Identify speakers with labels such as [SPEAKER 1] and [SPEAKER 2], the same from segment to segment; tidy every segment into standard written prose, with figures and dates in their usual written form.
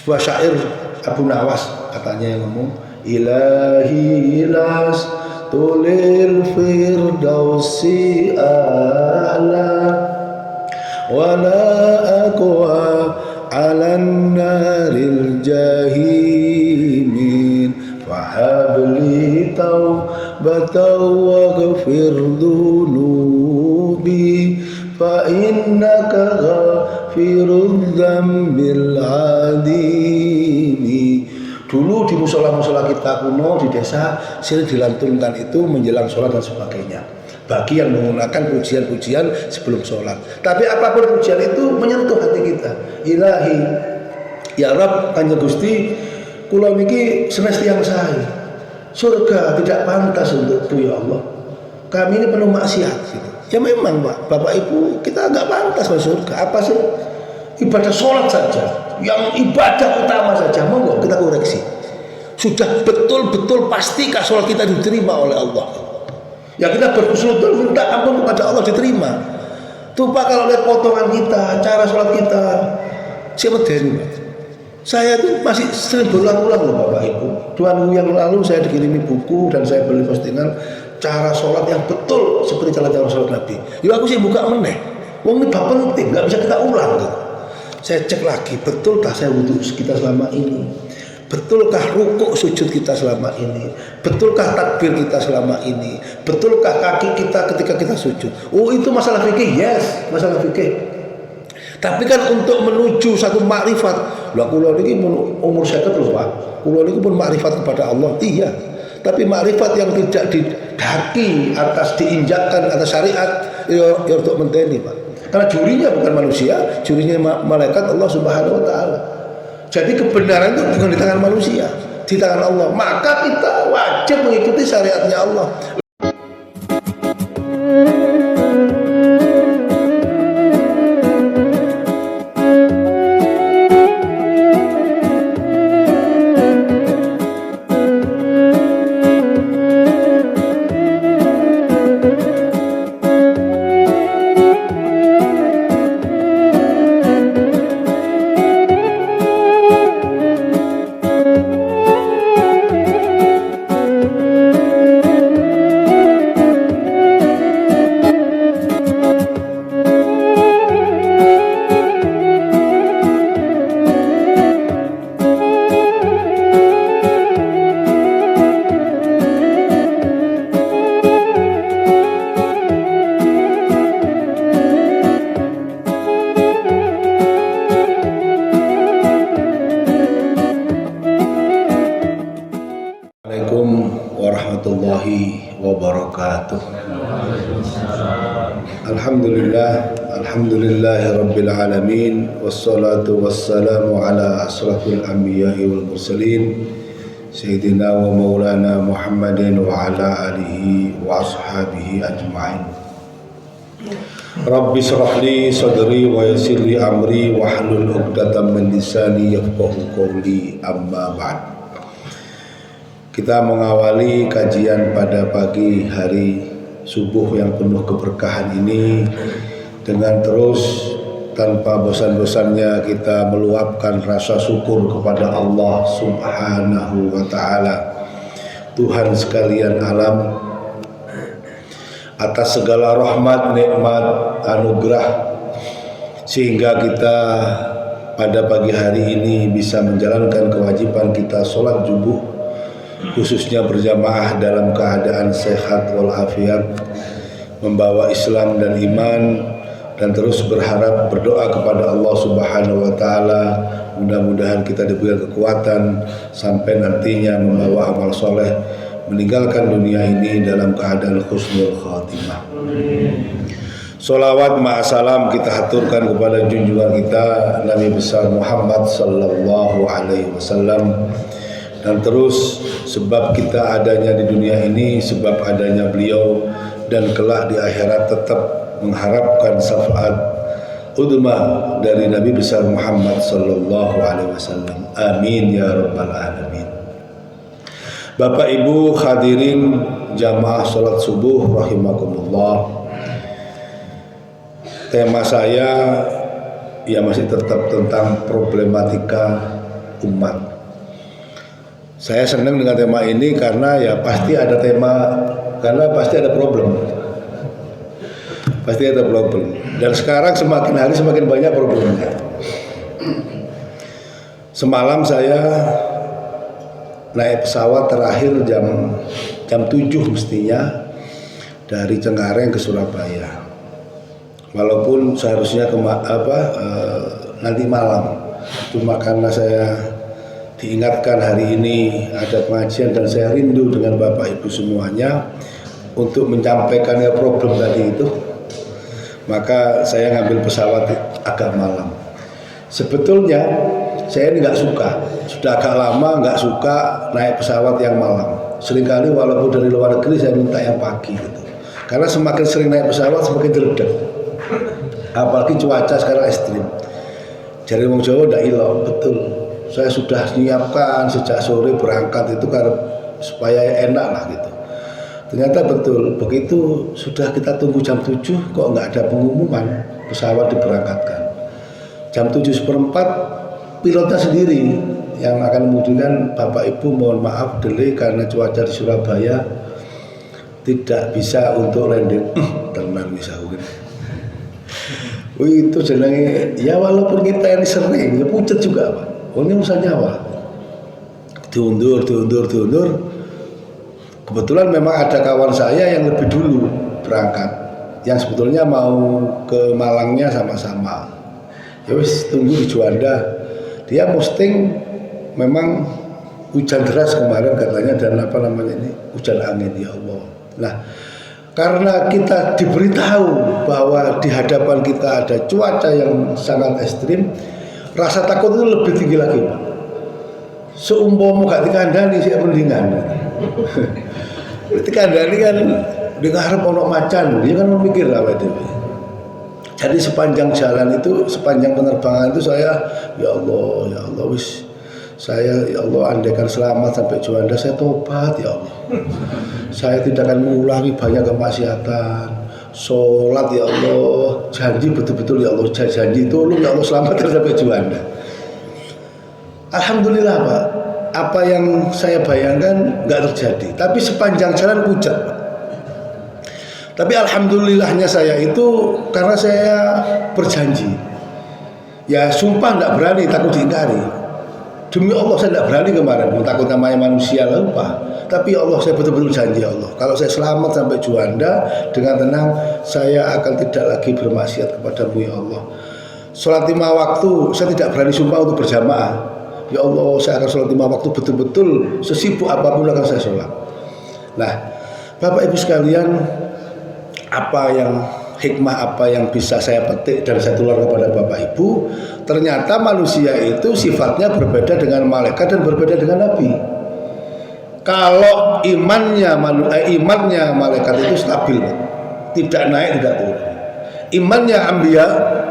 [SPEAKER 1] sebuah syair Abu Nawas katanya yang ngomong, ilahi las tulil firdausi a'la wala aqwa alan naril jahimin fahabli taubatan waghfir dhunubi fa innaka ghafirudz dzambil adimi. Dulu di musola-musola kita kuno di desa sering dilantunkan itu menjelang sholat dan sebagainya, bagi yang menggunakan pujian-pujian sebelum sholat. Tapi apapun pujian itu menyentuh hati kita. Ilahi, ya Rabb, Kanjeng Gusti, kula niki semestiang sae. Surga tidak pantas untukku ya Allah. Kami ini penuh maksiat gitu. Ya memang Pak, Bapak Ibu, kita agak pantas masuk surga. Apa sih? Ibadah sholat saja, yang ibadah utama saja, monggo kita koreksi. Sudah betul-betul pastikah sholat kita diterima oleh Allah? Ya kita berhusnuzon minta ampun kepada Allah diterima. Tuh Pak, kalau lihat potongan kita, cara sholat kita, siapa dari saya tuh masih sering berulang-ulang loh Bapak Ibu. 2 minggu yang lalu saya dikirimi buku dan saya beli postingan cara sholat yang betul seperti cara sholat Nabi. Ya aku sih buka meneh. Wong ini bab penting, nggak bisa kita ulang gitu. Saya cek lagi, betulkah saya wudhu kita selama ini? Betulkah rukuk sujud kita selama ini? Betulkah takbir kita selama ini? Betulkah kaki kita ketika kita sujud? Oh itu masalah fikih, yes, masalah fikih. Tapi kan untuk menuju satu makrifat, lah kula niki umur 50 terus Pak. Kula niki pun makrifat kepada Allah, iya. Tapi makrifat yang tidak didaki atas diinjakkan atas syariat, ya untuk menteni Pak. Karena jurinya bukan manusia, jurinya malaikat Allah Subhanahu wa taala. Jadi kebenaran itu bukan di tangan manusia, di tangan Allah. Maka kita wajib mengikuti syariatnya Allah. Warahmatullahi wabarakatuh. Alhamdulillahi rabbil alamin, wassalatu wassalamu ala asrafil anbiya'i wal mursalin sayyidina wa maulana Muhammadin wa ala alihi wa ashabihi ajma'in. Rabbi shrah li sadri wa yassir li amri wa hlul 'uqdatam min lisani yafqahu qawli, amma ba'd. Kita mengawali kajian pada pagi hari subuh yang penuh keberkahan ini dengan terus tanpa bosan-bosannya kita meluapkan rasa syukur kepada Allah Subhanahu wa ta'ala, Tuhan sekalian alam, atas segala rahmat, nikmat, anugerah, sehingga kita pada pagi hari ini bisa menjalankan kewajiban kita sholat subuh, khususnya berjamaah dalam keadaan sehat walafiat, membawa Islam dan iman, dan terus berharap berdoa kepada Allah Subhanahu wa ta'ala mudah-mudahan kita diberikan kekuatan sampai nantinya membawa amal soleh, meninggalkan dunia ini dalam keadaan husnul khatimah. Salawat ma'asalam kita haturkan kepada junjungan kita Nabi besar Muhammad sallallahu alaihi wasallam. Dan terus sebab kita adanya di dunia ini, sebab adanya beliau, dan kelak di akhirat tetap mengharapkan syafaat udmah dari Nabi besar Muhammad sallallahu alaihi wasallam. Amin ya rabbal alamin. Bapak Ibu hadirin jamaah salat subuh rahimakumullah. Tema saya ya masih tetap tentang problematika umat. Saya senang dengan tema ini karena ya pasti ada problem. Pasti ada problem. Dan sekarang semakin hari semakin banyak problemnya. Semalam saya naik pesawat terakhir jam 7 mestinya dari Cengkareng ke Surabaya. Walaupun seharusnya nanti malam. Cuma karena saya diingatkan hari ini ada pengajian dan saya rindu dengan Bapak Ibu semuanya untuk menyampaikan problem tadi itu, maka saya ngambil pesawat agak malam. Sebetulnya saya ini nggak suka, sudah agak lama nggak suka naik pesawat yang malam. Seringkali walaupun dari luar negeri saya minta yang pagi gitu. Karena semakin sering naik pesawat semakin terdedak. Apalagi cuaca sekarang ekstrim. Dari wong Jawa ndak ilang, betul. Saya sudah menyiapkan sejak sore berangkat itu karena supaya enak lah gitu. Ternyata betul, begitu sudah kita tunggu jam 7 kok nggak ada pengumuman pesawat diberangkatkan. Jam 7:04 pilotnya sendiri yang akan mengemudikan, Bapak Ibu mohon maaf delay karena cuaca di Surabaya tidak bisa untuk landing. Tenang bisa mungkin. Itu jenenge ya walaupun kita ini sering ya pucet juga Pak. Ini urusan nyawa. Diundur. Kebetulan memang ada kawan saya yang lebih dulu berangkat, yang sebetulnya mau ke Malangnya sama-sama. Ya wis tunggu di Juanda. Dia posting memang hujan deras kemarin katanya dan hujan angin ya Allah. Nah, karena kita diberitahu bahwa di hadapan kita ada cuaca yang sangat ekstrim, rasa takut itu lebih tinggi lagi Pak. Seumpama gak dikandani sih mendingan. Dikandani kan dengar ono macan, dia kan memikir apa itu. Jadi sepanjang jalan itu, sepanjang penerbangan itu saya ya Allah wis saya ya Allah andaikan selamat sampai Juanda saya tobat ya Allah. Saya tidak akan mengulangi banyak kemaksiatan. Sholat ya Allah, janji betul-betul ya Allah, janji tolong ya Allah selamatkan sampai Juanda. Alhamdulillah Pak, apa yang saya bayangkan nggak terjadi. Tapi sepanjang jalan pucat Pak. Tapi alhamdulillahnya saya itu karena saya berjanji. Ya sumpah tidak berani, takut diingkari. Demi Allah saya tidak berani kemarin, takut namanya manusia lupa. Tapi ya Allah saya betul-betul janji ya Allah. Kalau saya selamat sampai Juanda dengan tenang, saya akan tidak lagi bermaksiat kepadamu ya Allah. Sholat 5 waktu saya tidak berani sumpah untuk berjamaah. Ya Allah saya akan sholat 5 waktu betul-betul sesibuk apapun akan saya sholat. Nah Bapak Ibu sekalian, hikmah apa yang bisa saya petik dan saya tular kepada Bapak Ibu, ternyata manusia itu sifatnya berbeda dengan malaikat dan berbeda dengan nabi. Kalau imannya malaikat itu stabil, tidak naik tidak turun. Imannya anbiya,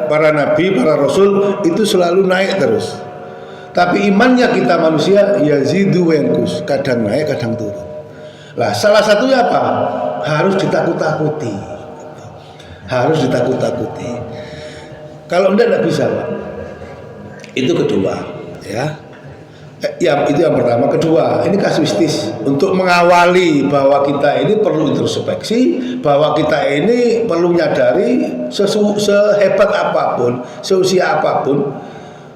[SPEAKER 1] para nabi, para rasul itu selalu naik terus. Tapi imannya kita manusia yazidu wa yanqus, kadang naik kadang turun. Lah salah satunya apa? Harus ditakut-takuti. Harus ditakut-takuti. Kalau tidak bisa Pak. Itu kedua ya. Itu yang pertama. Kedua, ini kasuistis untuk mengawali bahwa kita ini perlu introspeksi, bahwa kita ini perlu menyadari sehebat apapun, seusia apapun,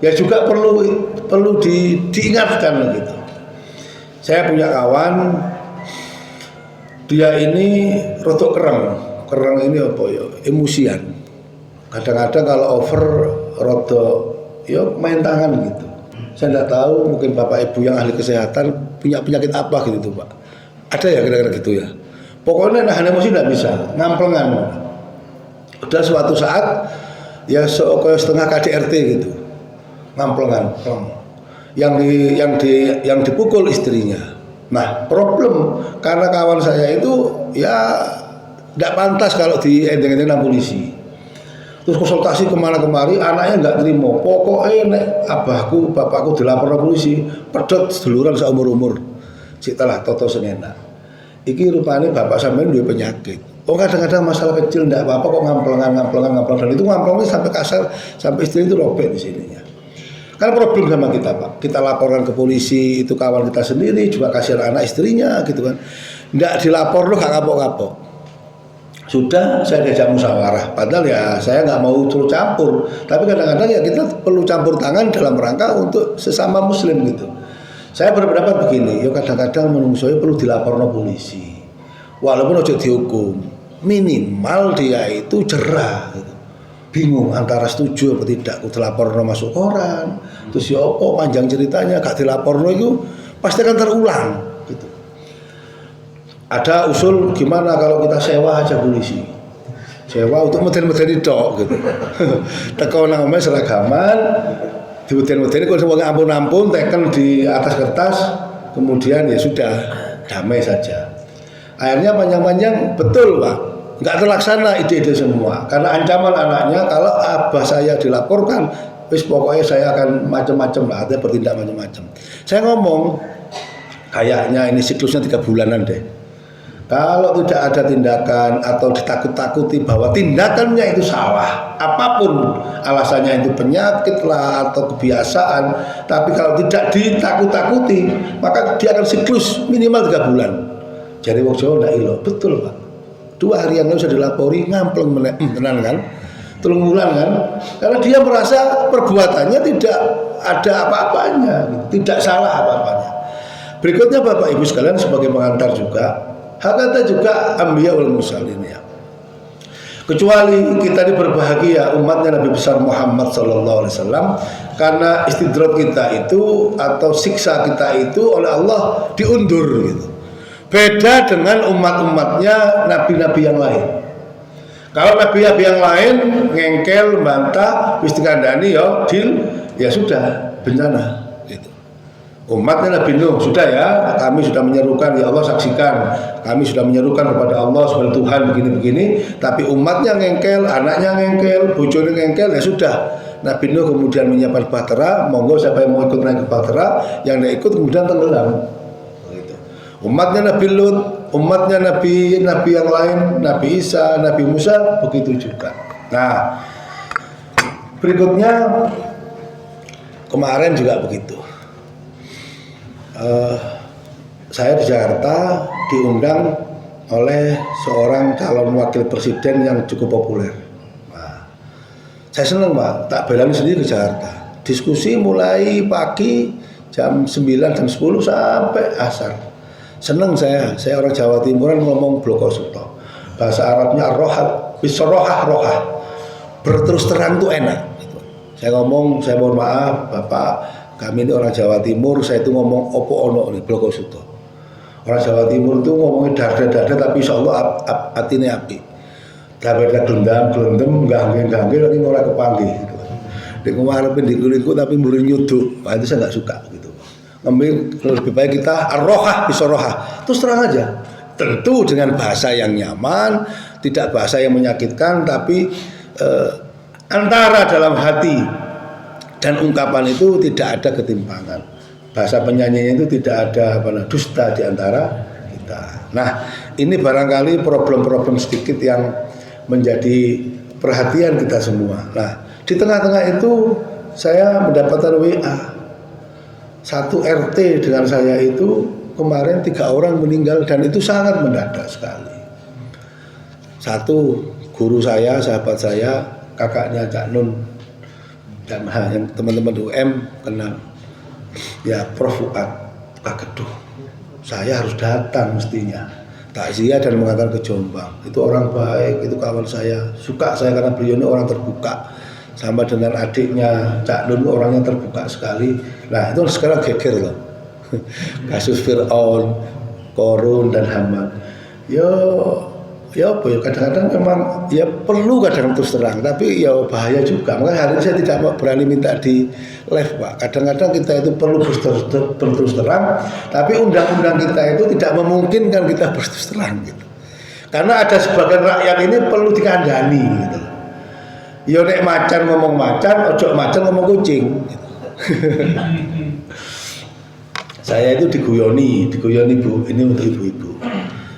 [SPEAKER 1] ya juga perlu diingatkan gitu. Saya punya kawan, dia ini rotok kereng ini apa ya, emosian. Kadang-kadang kalau over rotok ya main tangan gitu. Saya tidak tahu, mungkin Bapak Ibu yang ahli kesehatan punya penyakit apa gitu Pak. Ada ya kira-kira gitu ya. Pokoknya nahan emosi tidak bisa, ngamplengan. Udah suatu saat ya setengah KDRT gitu, ngamplengan. Yang dipukul istrinya. Nah problem karena kawan saya itu ya tidak pantas kalau diendeng-endeng dengan polisi. Terus konsultasi kemana-kemari, anaknya nggak terima. Pokoknya bapakku dilapor polisi, pedot seduluran seumur-umur. Setelah toto senena. Iki rupanya bapak sampean dua penyakit. Oh kadang-kadang masalah kecil nggak apa-apa kok ngamplengan dan itu ngamplengnya sampai kasar, sampai istri itu robek di sininya. Kan problem sama kita Pak. Kita laporkan ke polisi, itu kawan kita sendiri, juga kasihan anak istrinya gitu kan. Nggak dilapor lo gak kapok-kapok. Sudah saya diajak musyawarah. Padahal ya saya nggak mau terus campur. Tapi kadang-kadang ya kita perlu campur tangan dalam rangka untuk sesama muslim gitu. Saya berpendapat begini, ya kadang-kadang menungsoy perlu dilaporkan polisi. Walaupun ojo dihukum, minimal dia itu jerah gitu. Bingung antara setuju atau tidak, aku dilaporkan masuk koran, terus ya opo panjang ceritanya, gak dilaporkan itu pasti akan terulang gitu. Ada usul gimana kalau kita sewa aja polisi, sewa untuk meden-medeni tok gitu. Teko nang omahe seragaman, dimeden-medeni kok wong ampun-ampun teken di atas kertas, kemudian ya sudah damai saja. Akhirnya panjang-panjang betul Pak. Nggak terlaksana ide-ide semua karena ancaman anaknya kalau abah saya dilaporkan wis pokoknya saya akan macam-macam lah, ada bertindak macam-macam. Saya ngomong kayaknya ini siklusnya 3 bulanan deh. Kalau tidak ada tindakan atau ditakut-takuti bahwa tindakannya itu salah, apapun alasannya, itu penyakit lah atau kebiasaan, tapi kalau tidak ditakut-takuti maka dia akan siklus minimal 3 bulan. Jadi wong Jawa ndak ilo, betul Pak. 2 hari yang lalu sudah dilapori ngampleng tenan kan, 3 bulan kan, karena dia merasa perbuatannya tidak ada apa-apanya, tidak salah apa-apanya. Berikutnya Bapak Ibu sekalian sebagai pengantar juga, hakata juga ambiya wal mursalin ya. Kecuali kita ini berbahagia umatnya Nabi besar Muhammad SAW, karena istidrat kita itu atau siksa kita itu oleh Allah diundur gitu. Beda dengan umat-umatnya nabi-nabi yang lain. Kalau nabi-nabi yang lain ngengkel, bantah, wis dikandani ya sudah bencana gitu. Umatnya Nabi Nuh sudah ya, kami sudah menyerukan ya Allah saksikan, kami sudah menyerukan kepada Allah sebagai Tuhan begini-begini, tapi umatnya ngengkel, anaknya ngengkel, bojone ngengkel, ya sudah. Nabi Nuh kemudian menyiapkan bahtera, monggo siapa yang mau ikut naik ke bahtera, yang tidak ikut kemudian tenggelam. Umatnya Nabi Lut, umatnya Nabi yang lain, Nabi Isa, Nabi Musa, begitu juga. Nah, berikutnya kemarin juga begitu. Saya di Jakarta diundang oleh seorang calon wakil presiden yang cukup populer. Nah, saya senang Pak, tak belani sendiri ke Jakarta. Diskusi mulai pagi jam 9, jam 10 sampai asar. Senang saya orang Jawa Timuran ngomong blokosuto. Bahasa Arabnya rohat, bisrohah rohah. Berterus terang itu enak. Saya ngomong, saya mohon maaf Bapak, kami ini orang Jawa Timur, saya itu ngomong opo ono nih blokosuto. Orang Jawa Timur itu ngomongnya darda-darda tapi insya Allah hatinya api. Darda gelendam, gangge lagi ngorek kepanggih. Gitu. Di kemarin di kulitku tapi mulai nyuduk, itu saya nggak suka gitu. Lebih baik kita ar-rohah bisorohah. Terus terang aja. Tentu dengan bahasa yang nyaman, tidak bahasa yang menyakitkan, tapi antara dalam hati dan ungkapan itu tidak ada ketimpangan. Bahasa penyanyinya itu tidak ada dusta di antara kita. Nah, ini barangkali problem-problem sedikit yang menjadi perhatian kita semua. Nah, di tengah-tengah itu saya mendapatkan WA. Satu RT dengan saya itu kemarin 3 orang meninggal dan itu sangat mendadak sekali. Satu guru saya, sahabat saya, kakaknya Cak Nun dan yang teman-teman UM kenal. Ya Prof Fuad Kageduh. Saya harus datang mestinya. Takziah dan mengantar ke Jombang. Itu orang baik, itu kawan saya. Suka saya karena beliau ini orang terbuka. Sama dengan adiknya Cak Nun orangnya terbuka sekali. Nah itu sekarang geger loh. Kasus Fir'aun, Korun dan Haman. Ya kadang-kadang memang ya perlu kadang terus terang, tapi ya bahaya juga. Makanya hari ini saya tidak berani minta di live Pak. Kadang-kadang kita itu perlu berterus terang, tapi undang-undang kita itu tidak memungkinkan kita berterus terang gitu. Karena ada sebagian rakyat ini perlu dikandani gitu. Ya nek macan ngomong macan, ojo macan ngomong kucing gitu. Saya itu diguyoni Bu, ini untuk ibu-ibu.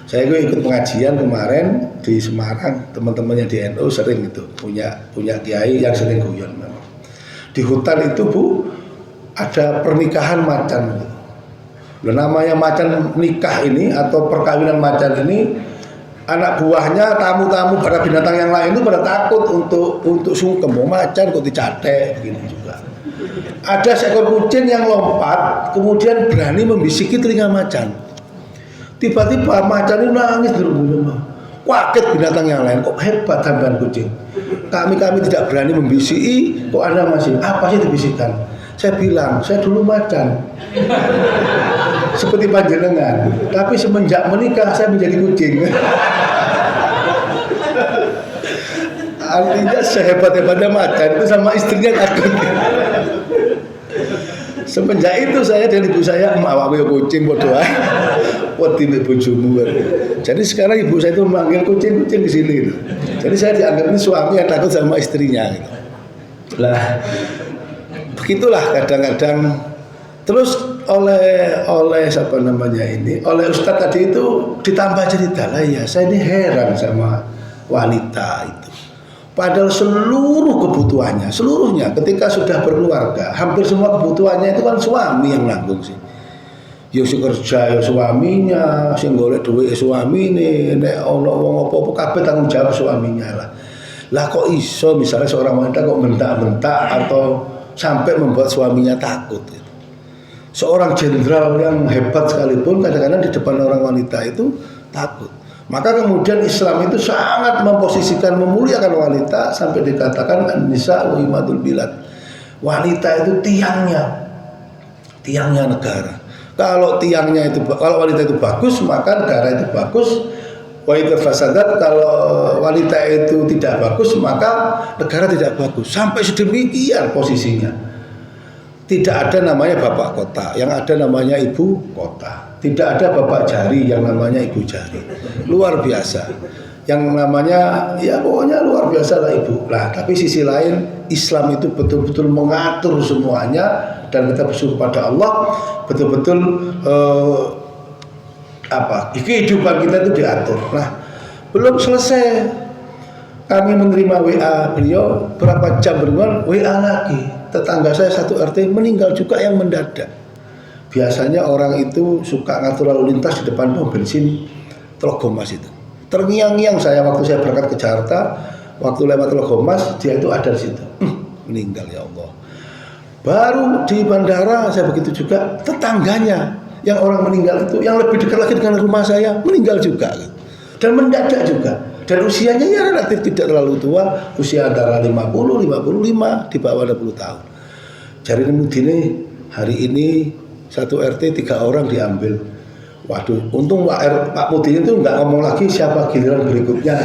[SPEAKER 1] Saya ikut pengajian kemarin di Semarang, teman-temannya di NU sering itu punya kiai yang sering guyon memang. Di hutan itu Bu, ada pernikahan macan. Namanya macan nikah ini atau perkawinan macan ini, anak buahnya, tamu-tamu pada binatang yang lain itu pada takut untuk sungkem. Macan kok dicatek begini juga. Ada seekor kucing yang lompat kemudian berani membisiki telinga macan. Tiba-tiba macan itu nangis di rumah. Kaget binatang yang lain, kok hebat sampean kucing. Kami tidak berani membisiki, kok Anda masih. Apa sih dibisikkan? Saya bilang, saya dulu macan. Seperti panjenengan. Tapi semenjak menikah saya menjadi kucing. Artinya sehebat-hebatnya macan itu sama istrinya takut. Semenjak itu saya dan ibu saya awak kucing bodoh ae. Wedi mek bojomu. Jadi sekarang ibu saya itu memanggil kucing-kucing di sini. Jadi saya dianggap ini suami yang takut sama istrinya gitu. Lah begitulah kadang-kadang. Terus oleh siapa namanya ini, oleh Ustadz tadi itu ditambah cerita lah ya. Saya ini heran sama wanita itu. Padahal seluruh kebutuhannya, seluruhnya ketika sudah berkeluarga, hampir semua kebutuhannya itu kan suami yang nanggung sih. Ya si kerja ya suaminya, sing golek duit suamine, nek ono wong apa-apa kabeh tanggung jawab suaminya lah. Lah kok iso misalnya seorang wanita kok bentak-bentak atau sampai membuat suaminya takut. Seorang jenderal yang hebat sekalipun kadang-kadang di depan orang wanita itu takut. Maka kemudian Islam itu sangat memposisikan, memuliakan wanita sampai dikatakan an-nisa wa imadul bilad. Wanita itu tiangnya negara. Kalau wanita itu bagus, maka negara itu bagus. Wa idza fasadat, kalau wanita itu tidak bagus, maka negara tidak bagus. Sampai sedemikian posisinya. Tidak ada namanya bapak kota, yang ada namanya ibu kota. Tidak ada bapak jari, yang namanya ibu jari. Luar biasa. Yang namanya ya pokoknya luar biasa lah ibu. Nah, tapi sisi lain Islam itu betul-betul mengatur semuanya dan kita bersyukur pada Allah betul-betul kehidupan kita itu diatur. Nah, belum selesai kami menerima WA beliau, berapa jam berbulan WA lagi. Tetangga saya satu RT meninggal juga yang mendadak. Biasanya orang itu suka ngatur lalu lintas di depan pom bensin Telogomas itu. Terngiang-ngiang saya waktu saya berangkat ke Jakarta, waktu lewat Telogomas, dia itu ada di situ. Meninggal ya Allah. Baru di bandara saya begitu juga, tetangganya yang orang meninggal itu yang lebih dekat lagi dengan rumah saya meninggal juga. Dan mendadak juga. Dan usianya ya relatif tidak terlalu tua, usia antara 50, 55, di bawah 60 tahun. Jadi ini hari ini satu RT 3 orang diambil. Waduh, untung Pak Mudin itu nggak ngomong lagi siapa giliran berikutnya.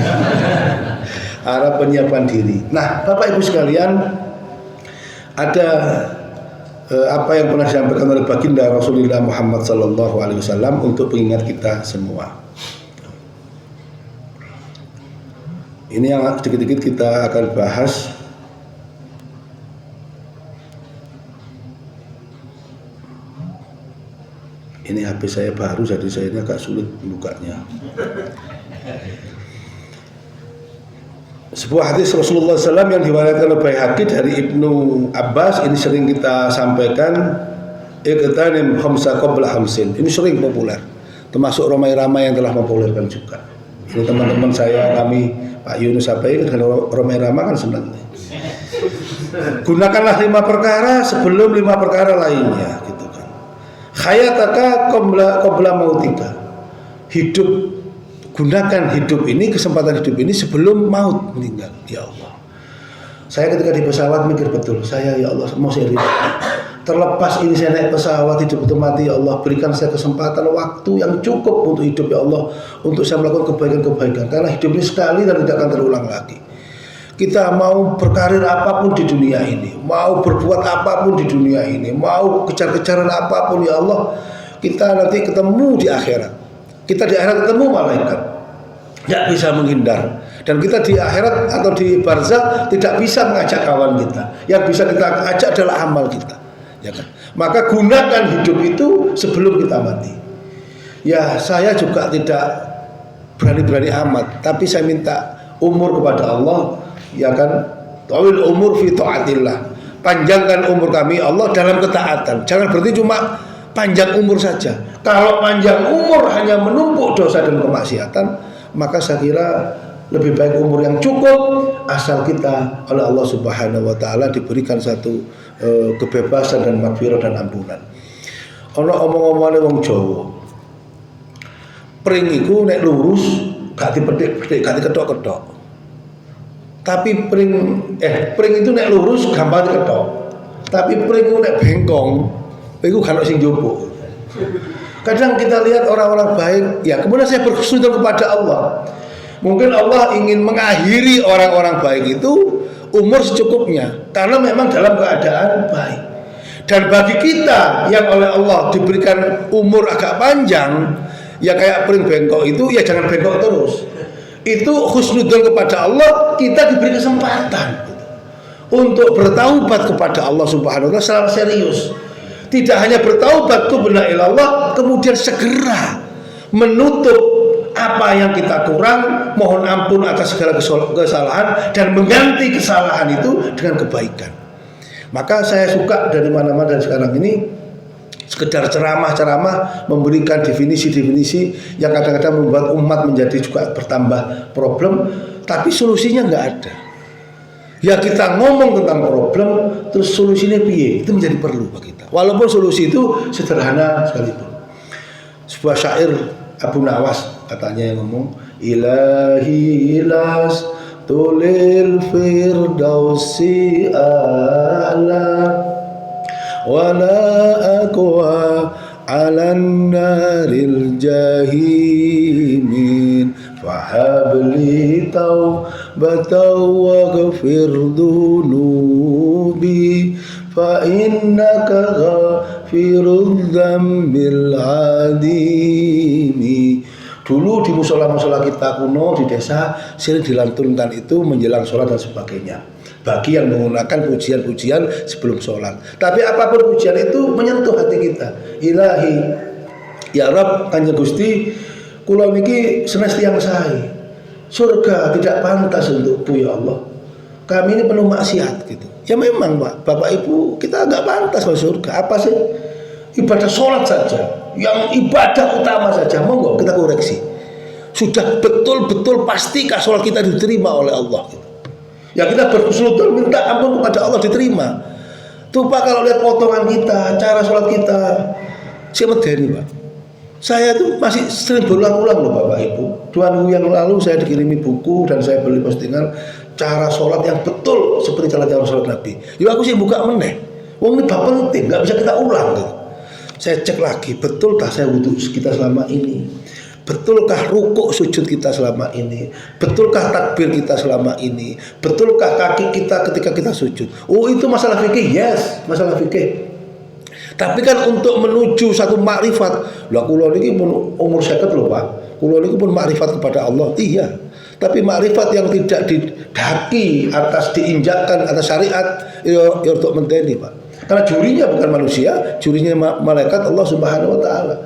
[SPEAKER 1] Arah penyiapan diri. Nah, Bapak Ibu sekalian, ada apa yang pernah disampaikan oleh baginda Rasulullah Muhammad SAW untuk pengingat kita semua. Ini yang sedikit-sedikit kita akan bahas. Ini HP saya baru, jadi saya ini agak sulit membukanya. Sebuah hadis Rasulullah SAW yang diwariskan oleh Baihaqi dari Ibnu Abbas, ini sering kita sampaikan. Iqtanim khamsa qabla hamsin. Ini sering populer, termasuk ramai-ramai yang telah mempopulerkan juga. Ini teman-teman saya, kami Pak Yunus Abai dengan ramai-ramai kan senang. Gunakanlah 5 perkara sebelum 5 perkara lainnya, gitu kan. Hayataka qabla mautika. Gunakan hidup ini, kesempatan hidup ini sebelum maut meninggal. Ya Allah, saya ketika di pesawat mikir betul, saya ya Allah mau saya terlepas ini saya naik pesawat hidup atau mati, ya Allah berikan saya kesempatan waktu yang cukup untuk hidup ya Allah, untuk saya melakukan kebaikan-kebaikan, karena hidup ini sekali dan tidak akan terulang lagi. Kita mau berkarir apapun di dunia ini, mau berbuat apapun di dunia ini, mau kejar-kejaran apapun ya Allah, kita nanti ketemu di akhirat. Kita di akhirat ketemu malaikat, tidak bisa menghindar. Dan kita di akhirat atau di barzakh tidak bisa mengajak kawan kita. Yang bisa kita ajak adalah amal kita, ya kan? Maka gunakan hidup itu sebelum kita mati. Ya, saya juga tidak berani-berani amat, tapi saya minta umur kepada Allah, ya kan? Tawil umur fi taatillah. panjangkan umur kami Allah dalam ketaatan. Jangan berarti cuma panjang umur saja. Kalau panjang umur hanya menumpuk dosa dan kemaksiatan, maka saya kira lebih baik umur yang cukup asal kita oleh Allah Subhanahu wa taala diberikan satu kebebasan dan maghfirah dan ampunan. Ana omong-omongane wong Jawa. Pring iku nek lurus gak dipetik-petik, gak diketok-ketok. Tapi pring itu nek lurus gampang diketok. Tapi pring itu nek bengkong iku gak ono sing njupuk. Kadang kita lihat orang-orang baik, ya kemudian saya berkhusnudon kepada Allah. Mungkin Allah ingin mengakhiri orang-orang baik itu umur secukupnya karena memang dalam keadaan baik. Dan bagi kita yang oleh Allah diberikan umur agak panjang, ya kayak pring bengkok itu, ya jangan bengkok terus. Itu khusnudon kepada Allah, kita diberi kesempatan untuk bertaubat kepada Allah Subhanahu wa taala secara serius. Tidak hanya bertaubat kepada Allah, kemudian segera menutup apa yang kita kurang, mohon ampun atas segala kesalahan dan mengganti kesalahan itu dengan kebaikan. Maka saya suka dari mana-mana dan sekarang ini sekedar ceramah-ceramah memberikan definisi-definisi yang kadang-kadang membuat umat menjadi juga bertambah problem, tapi solusinya nggak ada. Ya kita ngomong tentang problem, terus solusinya piye, itu menjadi perlu bagi kita. Walaupun solusi itu sederhana sekalipun. Sebuah syair Abu Nawas katanya yang ngomong, Ilahi ilas tulil firdausi a'la wala aqwa alan naril jahimin fahabli taubatan waghfir dunubi fa innaka ghafirudz dzambil adimi. Dulu di musola-musola kita kuno di desa sering dilantunkan itu menjelang sholat dan sebagainya. Bagi yang menggunakan pujian-pujian sebelum sholat. Tapi apapun pujian itu menyentuh hati kita. Ilahi, ya Rabb, Kanjeng Gusti, kula niki senestiang sae. Surga tidak pantas untukku ya Allah. Kami ini penuh maksiat gitu. Ya memang Pak, Bapak Ibu, kita agak pantas masuk surga. Apa sih? Ibadah sholat saja, yang ibadah utama saja, monggo kita koreksi. Sudah betul-betul pastikah sholat kita diterima oleh Allah gitu. Ya kita berkhusnudon minta ampun kepada Allah diterima. Tuh Pak, kalau lihat potongan kita, cara sholat kita, saya medeni Pak. Saya tuh masih sering berulang-ulang loh Bapak Ibu. 2 minggu yang lalu saya dikirimi buku dan saya beli postingan cara sholat yang betul seperti cara sholat Nabi. Ya aku sih buka meneh. Wong ini bab penting, nggak bisa kita ulang gitu. Saya cek lagi, betulkah saya wudhu kita selama ini? Betulkah rukuk sujud kita selama ini? Betulkah takbir kita selama ini? Betulkah kaki kita ketika kita sujud? Oh itu masalah fikih, yes, masalah fikih. Tapi kan untuk menuju satu makrifat, lah kula niki pun umur 50 lho Pak. Kula niki pun makrifat kepada Allah, iya. Tapi makrifat yang tidak didaki atas diinjakkan atas syariat, ya untuk menteni Pak. Karena jurinya bukan manusia, jurinya malaikat Allah Subhanahu wa taala.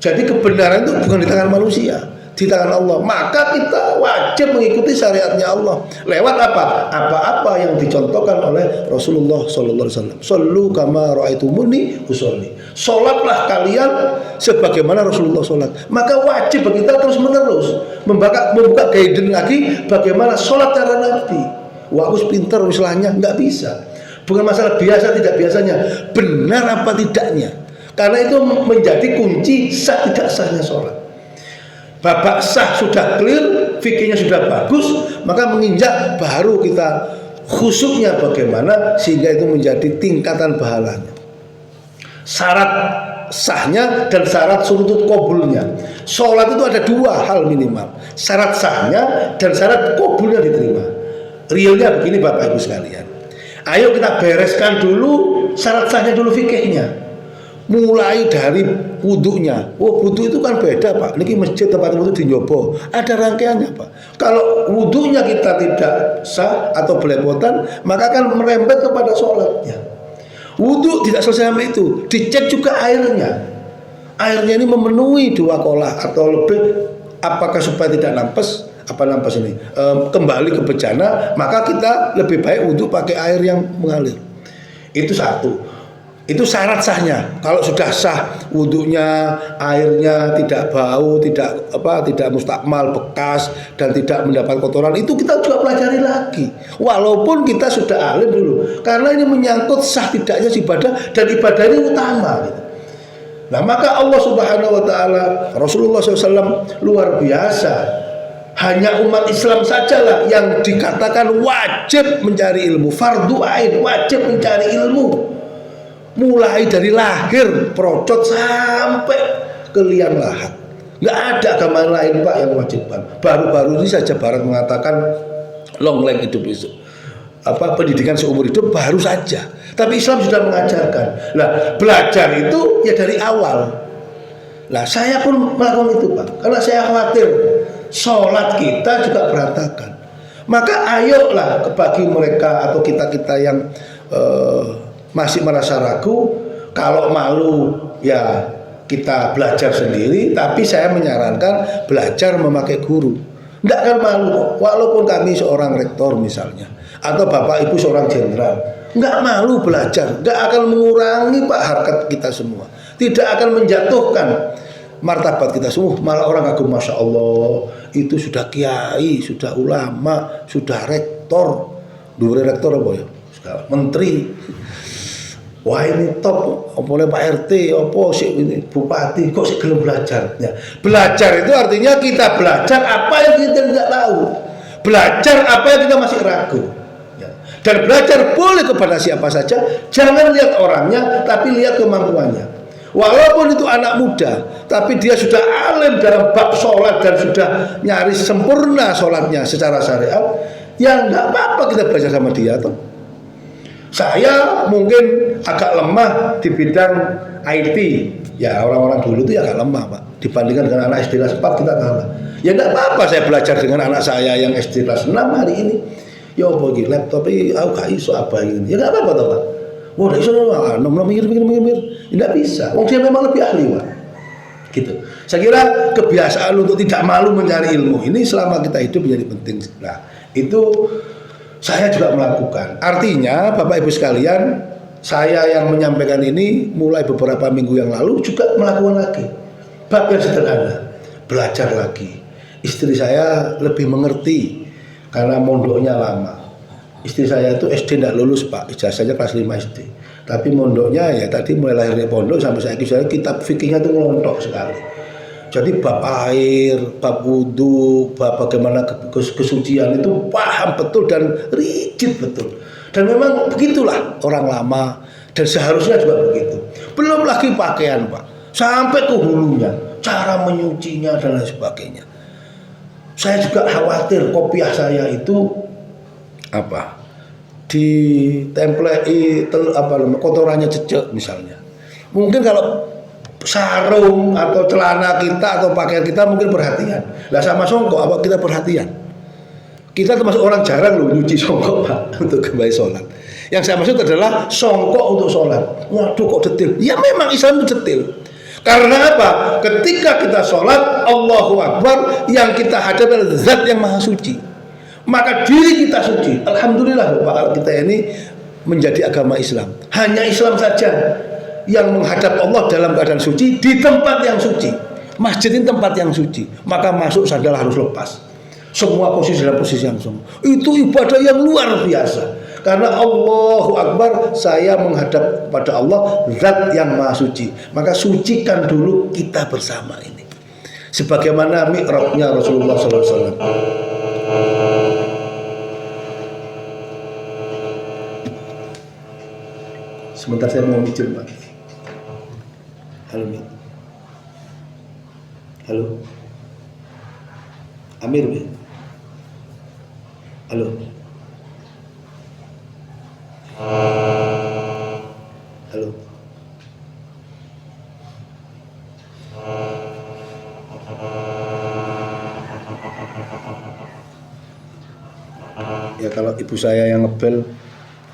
[SPEAKER 1] Jadi kebenaran itu bukan di tangan manusia, di tangan Allah. Maka kita wajib mengikuti syariatnya Allah. Lewat apa? Apa-apa yang dicontohkan oleh Rasulullah sallallahu alaihi wasallam. Shallu kama raaitumuni usolli. Salatlah kalian sebagaimana Rasulullah salat. Maka wajib bagi kita terus-menerus membuka guidance lagi bagaimana salat cara Nabi. Wah, aku pintar misalnya, enggak bisa. Bukan masalah biasa tidak biasanya, benar apa tidaknya. Karena itu menjadi kunci sah tidak sahnya sholat. Babak sah sudah clear, fikihnya sudah bagus, maka menginjak baru kita khusyuknya bagaimana sehingga itu menjadi tingkatan pahalanya. Syarat sahnya dan syarat surutut kabulnya. Sholat itu ada 2 hal minimal, syarat sahnya dan syarat kabulnya diterima. Realnya begini Bapak Ibu sekalian. Ayo kita bereskan dulu syarat sahnya dulu fikihnya. Mulai dari wudhunya. Oh wudhu itu kan beda Pak. Niki masjid tempat wudhu di Nyobo. Ada rangkaiannya Pak. Kalau wudhunya kita tidak sah atau belepotan, maka akan merembet kepada sholatnya. Wudhu tidak selesai sampai itu. Dicek juga airnya. Airnya ini memenuhi 2 kolah atau lebih. Apakah supaya tidak nampes? Kembali ke bejana, maka kita lebih baik wudhu pakai air yang mengalir. Itu satu. Itu syarat sahnya. Kalau sudah sah wudhunya, airnya tidak bau, tidak mustakmal, bekas dan tidak mendapat kotoran, itu kita juga pelajari lagi. Walaupun kita sudah alim dulu, karena ini menyangkut sah tidaknya ibadah dan ibadah ini utama. Gitu. Nah maka Allah Subhanahu Wa Taala, Rasulullah SAW luar biasa. Hanya umat Islam sajalah yang dikatakan wajib mencari ilmu, fardu ain, wajib mencari ilmu. Mulai dari lahir procot sampai ke liang lahat, nggak ada agama lain Pak yang wajibkan. Baru-baru ini saja Barat mengatakan long life hidup besok, pendidikan seumur hidup baru saja. Tapi Islam sudah mengajarkan. Nah belajar itu ya dari awal. Nah saya pun melakukan itu Pak, karena saya khawatir sholat kita juga berantakan. Maka ayolah bagi mereka atau kita-kita yang masih merasa ragu, kalau malu ya kita belajar sendiri, tapi saya menyarankan belajar memakai guru. Tidak akan malu, walaupun kami seorang rektor misalnya, atau bapak ibu seorang jenderal, nggak malu belajar, nggak akan mengurangi Pak harkat kita semua, tidak akan menjatuhkan martabat kita semua, malah orang kagum, masya Allah itu sudah kiai, sudah ulama, sudah rektor, dulu rektor apa ya, menteri. Wah ini top, oleh Pak RT, sih ini bupati, kok sih belum belajar? Ya. Belajar itu artinya kita belajar apa yang kita tidak tahu, belajar apa yang kita masih ragu. Ya. Dan belajar boleh kepada siapa saja, jangan lihat orangnya, tapi lihat kemampuannya. Walaupun itu anak muda, tapi dia sudah alim dalam bab sholat dan sudah nyaris sempurna sholatnya secara syariat, ya nggak apa-apa kita belajar sama dia tuh. Saya mungkin agak lemah di bidang IT. Ya orang-orang dulu itu ya agak lemah Pak. Dibandingkan dengan anak SD kelas 4 kita kalah. Ya enggak apa-apa saya belajar dengan anak saya yang SD kelas 6 hari ini. Ya apa iki laptop iki aku gak iso apa ini. Ya enggak apa-apa toh Pak. Wah enggak iso mikir. Enggak bisa. Wong dia memang lebih ahli Pak. Gitu. Saya kira kebiasaan untuk tidak malu mencari ilmu ini selama kita hidup menjadi penting. Nah, itu saya juga melakukan. Artinya Bapak Ibu sekalian, saya yang menyampaikan ini mulai beberapa minggu yang lalu juga melakukan lagi. Bab yang sederhana, belajar lagi. Istri saya lebih mengerti karena mondoknya lama. Istri saya itu SD tidak lulus Pak, ijazahnya kelas 5 SD. Tapi mondoknya ya tadi mulai lahir dari pondok sampai saya kitab fikihnya itu ngelontok sekali. Jadi bab air, bab wudhu, bab bagaimana kesucian itu paham betul dan rigid betul. Dan memang begitulah orang lama dan seharusnya juga begitu. Belum lagi pakaian Pak, sampai ke hulunya, cara menyucinya dan lain sebagainya. Saya juga khawatir kopiah saya itu ditemplei kotorannya cecek misalnya. Mungkin kalau sarung atau celana kita atau pakaian kita mungkin perhatian. Lah sama songkok apa kita perhatian? Kita termasuk orang jarang loh nyuci songkok Pak untuk kembali sholat. Yang saya maksud adalah songkok untuk sholat. Waduh kok detil? Ya memang Islam itu detil. Karena apa? Ketika kita sholat Allahu Akbar, yang kita hadapi adalah zat yang maha suci. Maka diri kita suci. Alhamdulillah Bapak kita ini menjadi agama Islam. Hanya Islam saja yang menghadap Allah dalam keadaan suci di tempat yang suci. Masjid ini tempat yang suci, maka masuk sandal harus lepas. Semua posisi dalam posisi yang sama. Itu ibadah yang luar biasa. Karena Allahu Akbar, saya menghadap kepada Allah, zat yang maha suci. Maka sucikan dulu kita bersama ini. Sebagaimana mi'rajnya Rasulullah SAW. Sebentar saya mau mikir Pak. Halo Mi. Halo Amir Mi. Halo. Halo. Ya kalau ibu saya yang ngebel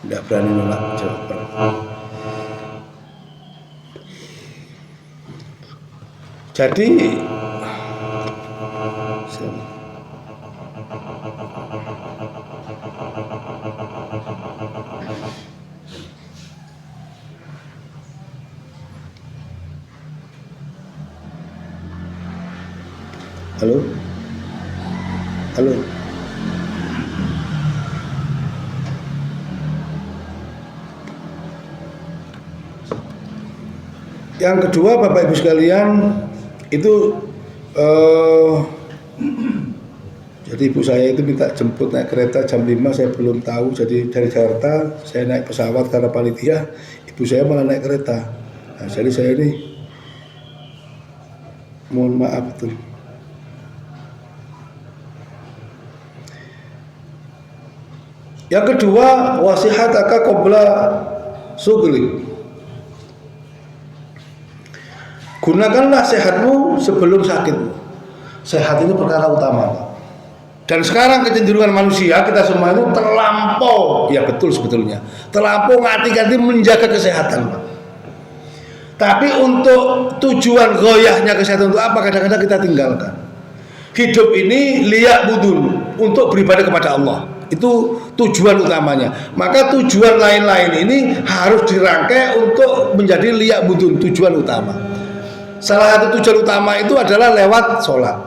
[SPEAKER 1] tidak berani nolak jawaban. Jadi Halo? Halo? Yang kedua, Bapak Ibu sekalian, itu jadi ibu saya itu minta jemput naik kereta jam 5, saya belum tahu. Jadi dari Jakarta saya naik pesawat karena panitia, ibu saya malah naik kereta. Nah, jadi saya ini mohon maaf betul. Yang kedua, wasihataka qabla sugli. Gunakanlah sehatmu sebelum sakitmu. Sehat itu perkara utama. Dan sekarang kecenderungan manusia kita semua itu terlampau, ya betul sebetulnya, terlampau ngati-ngati menjaga kesehatan. Tapi untuk tujuan goyahnya kesehatan untuk apa? Kadang-kadang kita tinggalkan. Hidup ini liyak budun, untuk beribadah kepada Allah. Itu tujuan utamanya. Maka tujuan lain-lain ini harus dirangkai untuk menjadi liyak budun, tujuan utama. Salah satu tujuan utama itu adalah lewat sholat.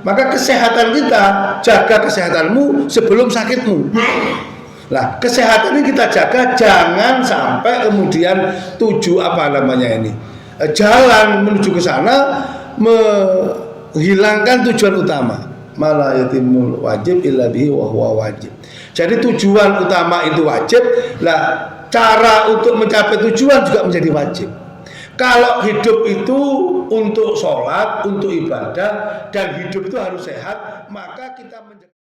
[SPEAKER 1] Maka kesehatan kita, jaga kesehatanmu sebelum sakitmu. Nah, kesehatan ini kita jaga, jangan sampai kemudian jalan menuju ke sana menghilangkan tujuan utama. Mala yatimul wajib illa bihi wa huwa wajib. Jadi tujuan utama itu wajib, lah cara untuk mencapai tujuan juga menjadi wajib. Kalau hidup itu untuk sholat, untuk ibadah, dan hidup itu harus sehat, maka kita menjaga.